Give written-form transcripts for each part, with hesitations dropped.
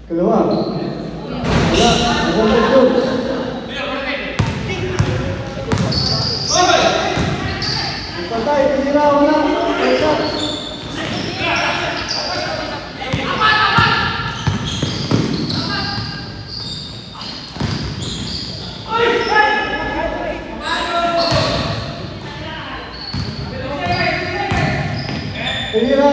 Keluar. Ya, Robert Santai, kira mana? Kira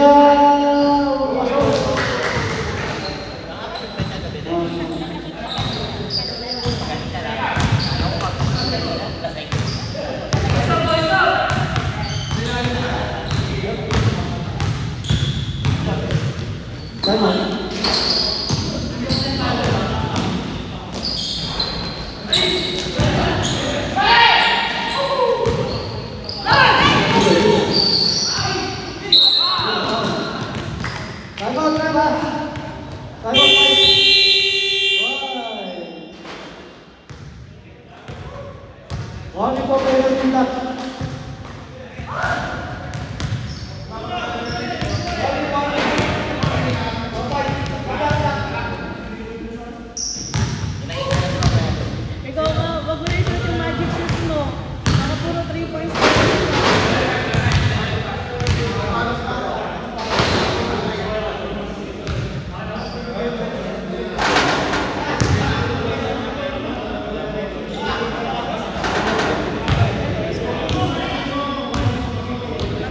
Ikaw ka, wag mo na isuot yung magic shoes mo. Baka puro 3 points.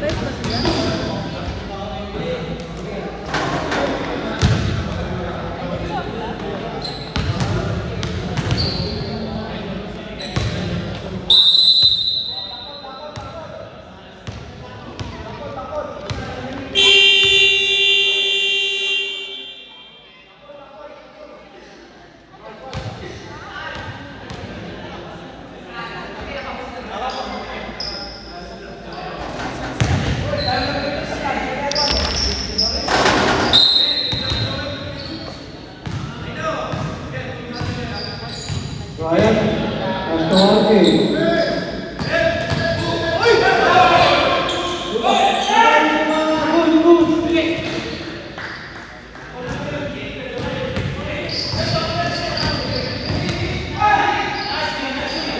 Ares ba sila? Ryan, Astolfi.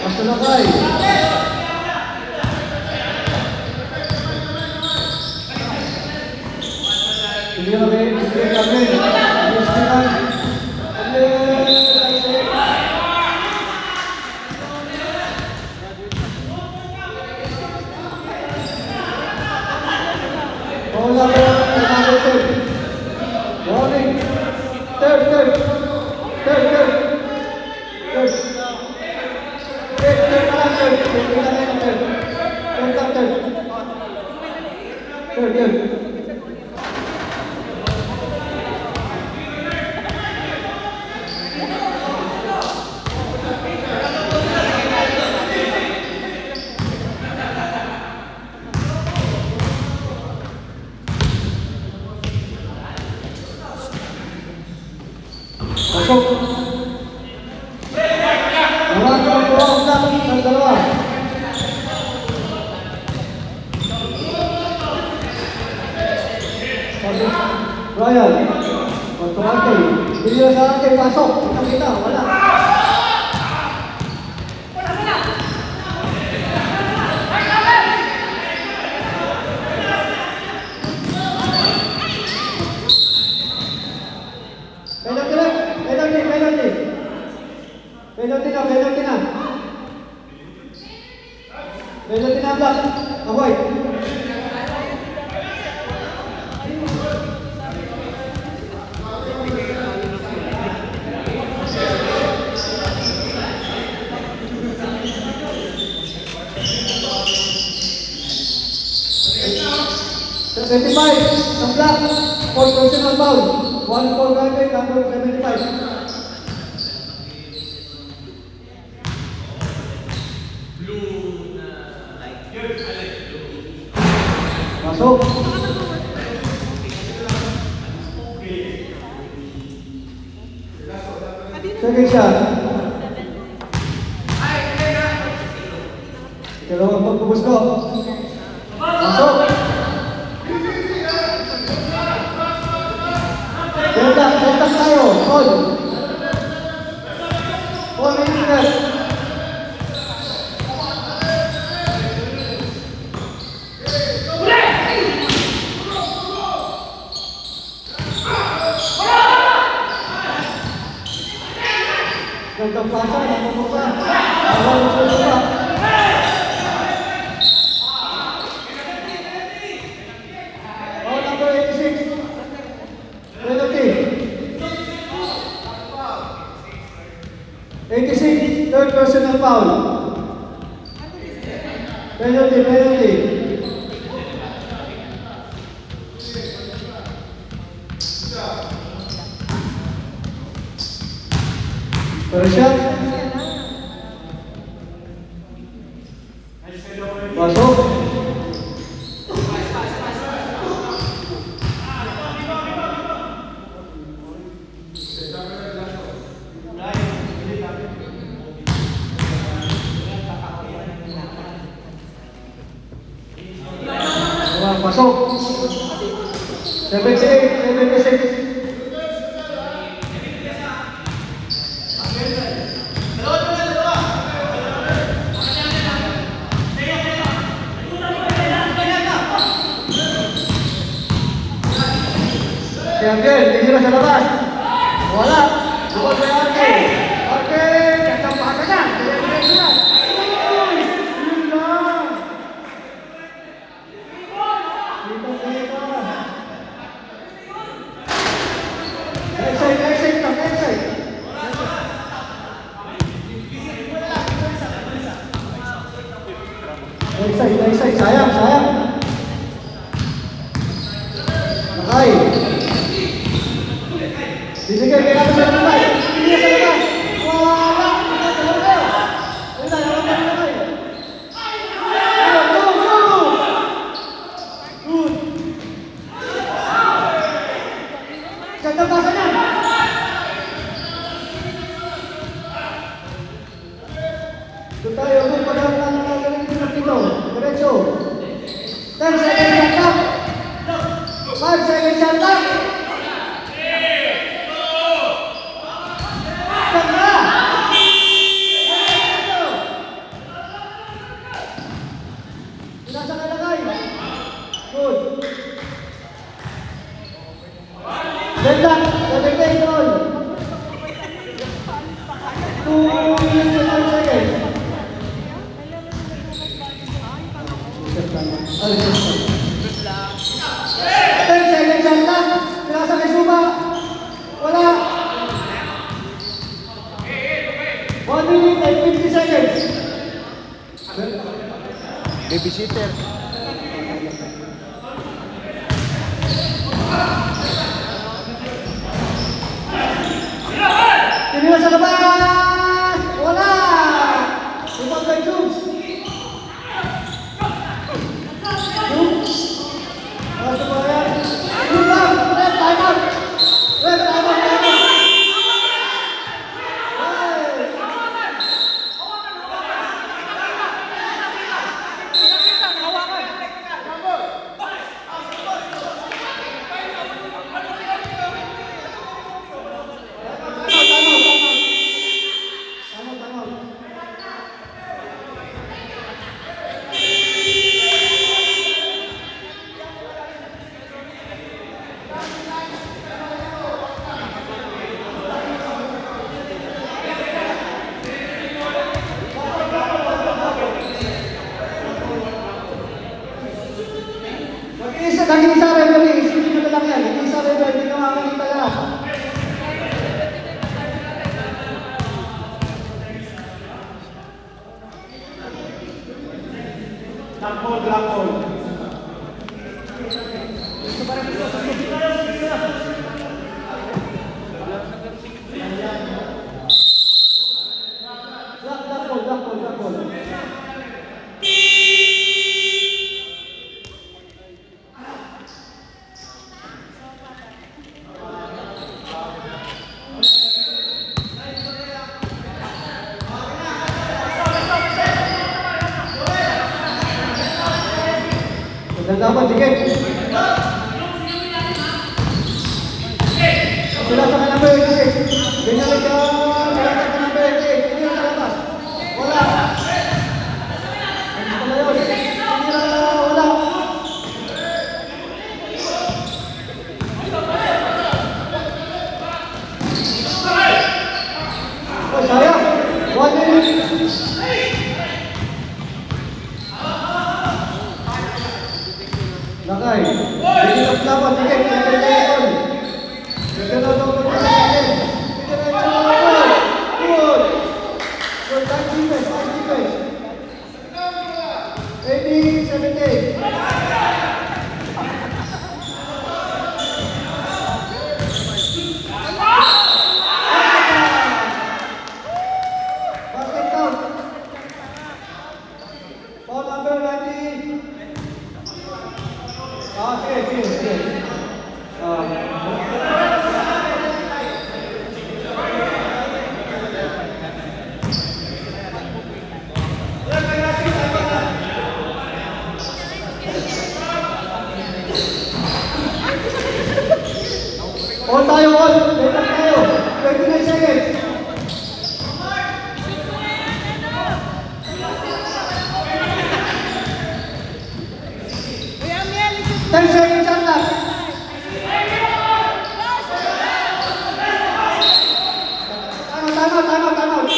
Astolfi. Ini Warning. Third. Masuk. Lawan dalawa. Royal. Kontrol. Video sa akin pasok. Kita wala. Penalty na. Black. Avoid. Ang black. For personal foul. 1 for garbage, number 75. Masuk. Second shot. Dalawang pagpupus ko. Masuk. Delta tayo. Hold. Gandang pasa, namumukha. Bawal susupa. Oh, number 86. Penalty. 86, third personal foul. Penalty. First shot. Pasok. Pasok. 76. Si Angel, tingin sa labas. Wala. Bukas kay Arke. Arke, gandang pasa niya. Diretso na. Uy! Yun lang. Dito. Exit lang. Exit. Sayang. Nakay. Bibigay kay natin sa labas. Bibigay sa labas. Wala. Good. Ganda pasa niya. Doon tayo. Doon pagkaroon na ng dito. Diretso. 10 seconds shot lang. 5 seconds shot lang. Nasa kalagay. Good. Ganda. Ganda ito. 2 minutes and 1 second. Ay, 10 seconds shot lang. Pinasa kay Suba. Wala. 1 minute and 50 seconds. Babysitter. Tinila sa labas! Wala! Ibang kay Jums. Jums. Ano ba yan? Yun lang! Red, time out! Hey! Tama. Nag-iisa referee, isipin nyo na lang yan. Nag-iisa referee, hindi nyo makakita lahat. Black hole. Black hole. Dapat dikit. Sila sa number 86. Binalik ka. Sila sa number 88. Hindi na sa labas. Wala. Hindi pala yun. Hindi na wala. Oh, sayang. Bailan tayo. 29 seconds. Kuya Miel, shoot mo. 10 seconds shot clock. Time out.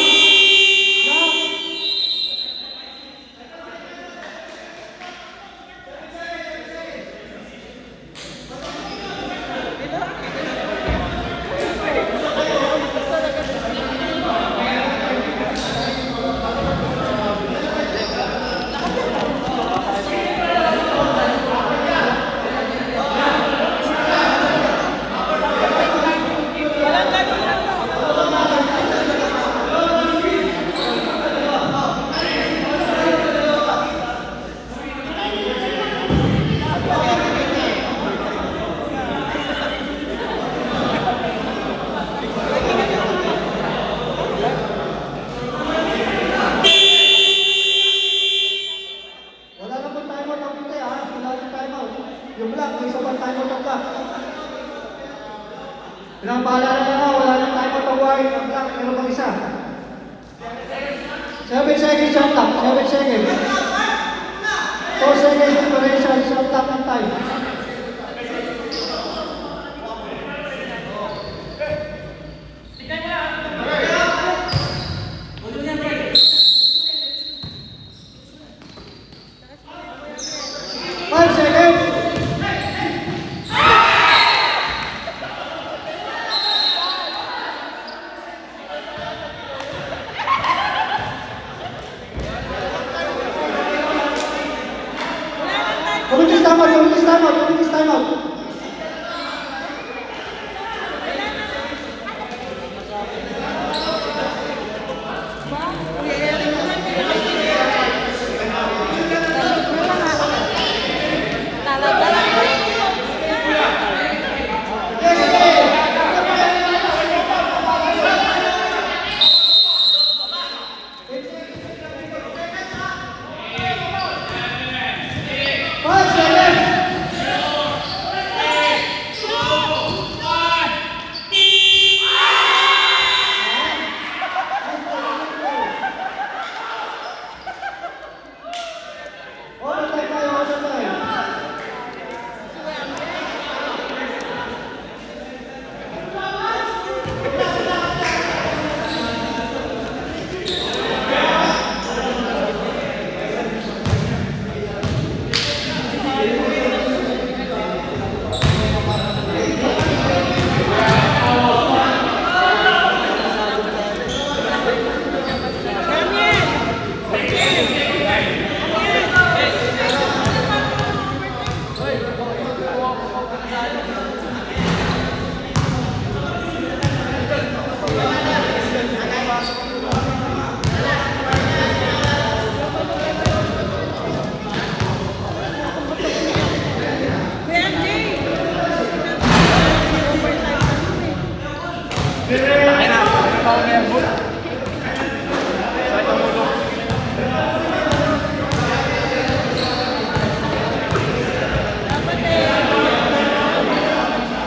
Wala na pong timeout ang punta ha. Wala na timeout. Yung black, may isa pang timeout ang black. Pinapaalala na nga, wala na timeout ang white. Ang black, meron pang isa. 7 seconds shot clock. 7 seconds. 4 seconds differential shot clock ng time. Five seconds. Communist timeout. Five seconds. Overtime tayo, overtime.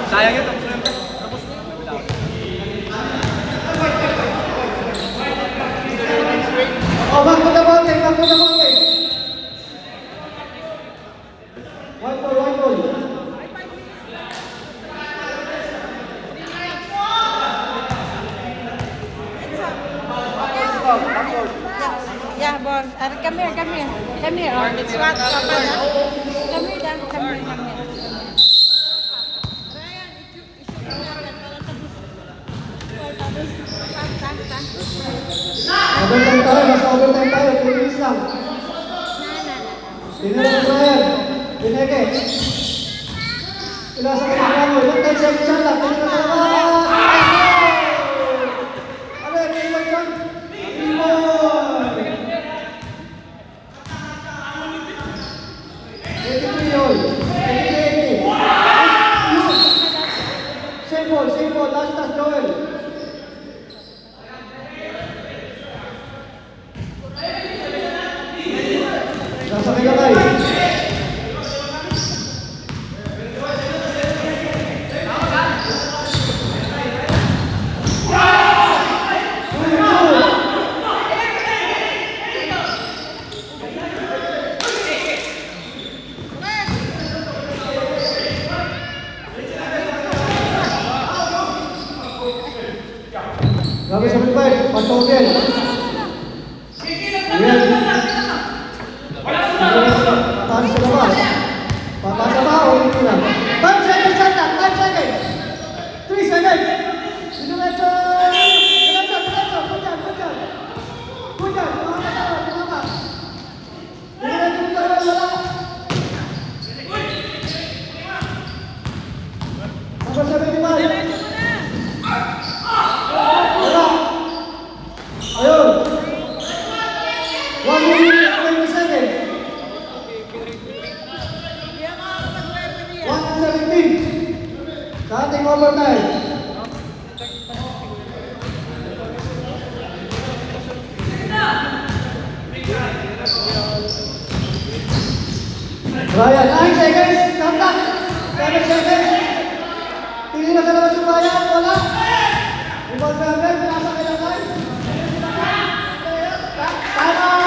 Sayang yun, tapos na yun. Tapos na yun. Oh, back to the ball game, back to the ball game. One ball. Yeah, ball. Come here. Oh, it's what? Come here, Dan. Come here. Ryan, isip mo natin para tapos. Overtime tayo, 2 minutes lang. Tinira sa Ryan. Pineke. Ila sa kanya mo, yung 10 seconds shot lang. Tinira sa labas. Ano, iwan dyan. Iwan. 83 yun. 83. Same ball. Last touch, Joel. Nasa Kilabay. Grabe sa midbay. Pantogel. Ayan. Patahan sa labas. Patahan sa bao. Ulit na. 5 seconds at lang. 5 seconds. 3 seconds. Diretso. Diretso. Diretso. Kujan. Kujan. Kujan. Tumama ka. Tumama. Diretso. Diretso. Wala. Number 75. Wala. Ayun. 1 minute 20 seconds. 1:17. Sa ating overtime. Ryan, 9 seconds. Tanda. 7 seconds. Pili na sa labas yung bayan. Wala. Ibang driver. Pinasa kayo ng line. Time out!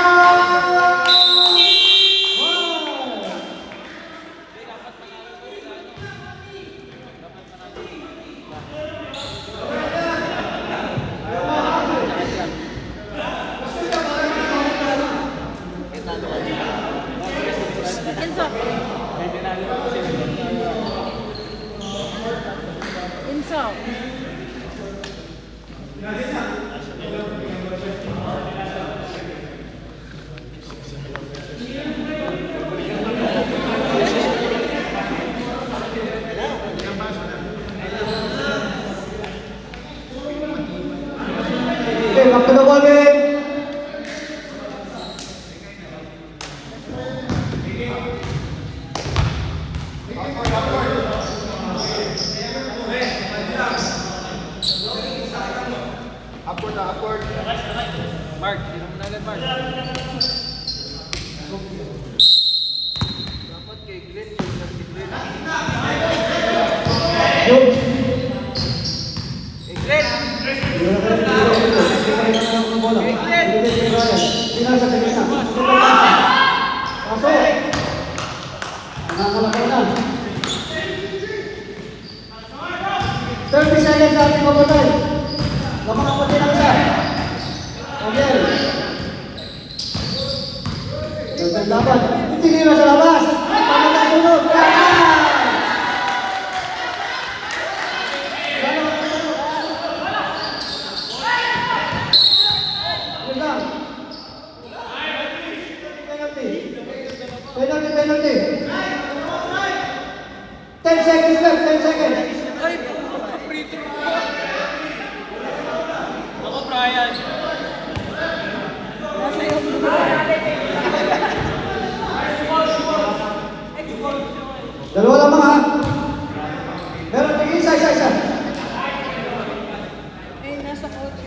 Enzo. Enzo. Okay, back to the ball game. Upward na, upward. Mark, hindi naman agad, Mark. Dapat kay Glenn, yung si Glenn. Good. Kay Glenn! Pasok. 30 seconds sa ating overtime. Lamang ang pati ng isa. Okay. Gandang laban. Tingin na sa labas. Pamatay sunod. Penalty. 10 seconds left, 10 seconds. Ay, kaprito mo. Ako, Brian. Nasa iyo. Dalawa lamang ha. Meron tingin isa. Ay, nasa coach.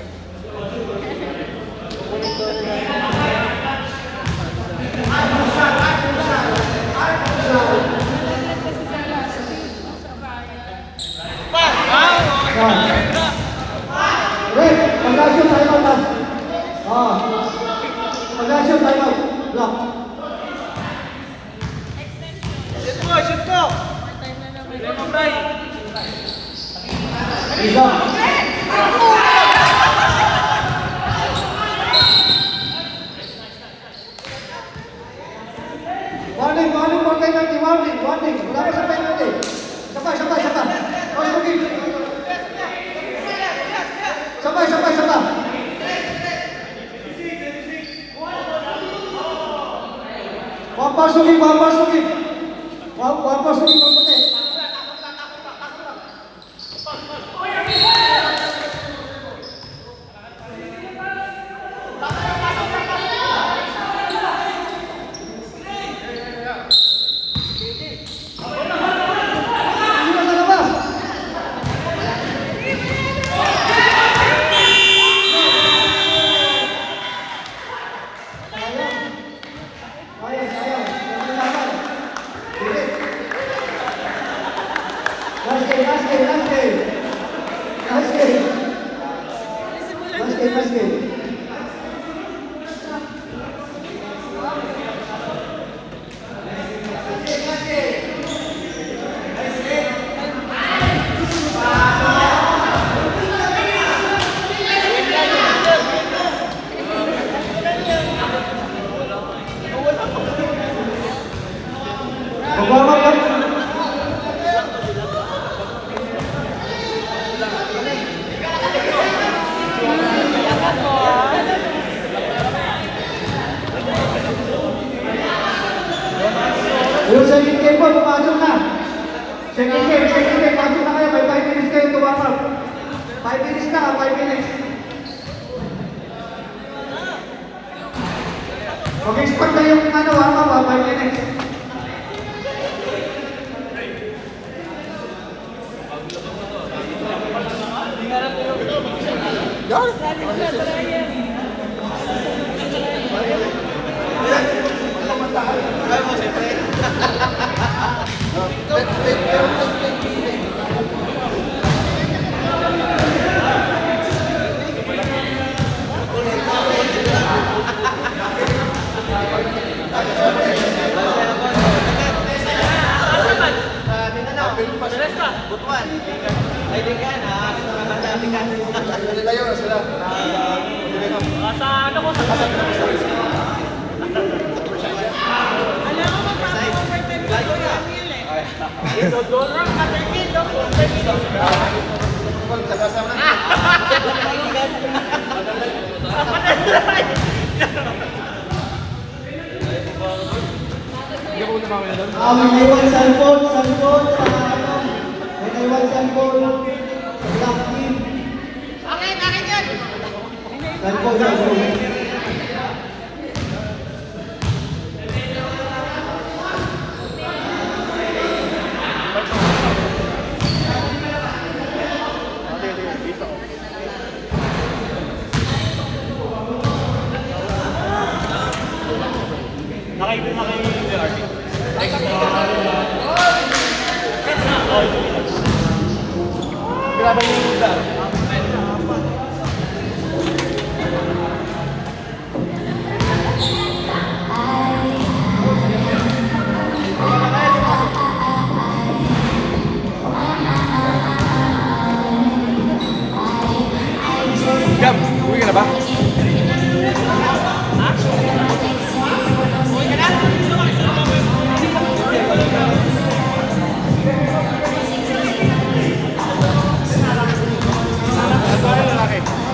Wait, pag-action time out na. Pag-action time out. Block. Shoot ko! Time na naman. Glenn mo, Brian. Isa. Warning, for penalty, warning. Wala pa sa penalty. Sabay. Pasukin. Sabay. Pasukin. Pagputi. Hindi na sa labas. Sayang. Last game. second game po, pumasok na. Second game, pasok na kayo. May 5 minutes kayo to warm up. 5 minutes na, 5 minutes. Mag-expect na yung warm up, 5 minutes. Butuan. Ay, di ka na. Layo na sila. Sa ano ko sa alam mo magpapa-overtime ko yung Emil eh. Ito, dollar, katerkin, May naiwan cellphone sa ano. May naiwan cellphone sa black team. Akin yun! Cellphone. Nakaibig na kayo yung DRT. Grabe yung lugar. Jam, uwi ka na ba? Lalaki.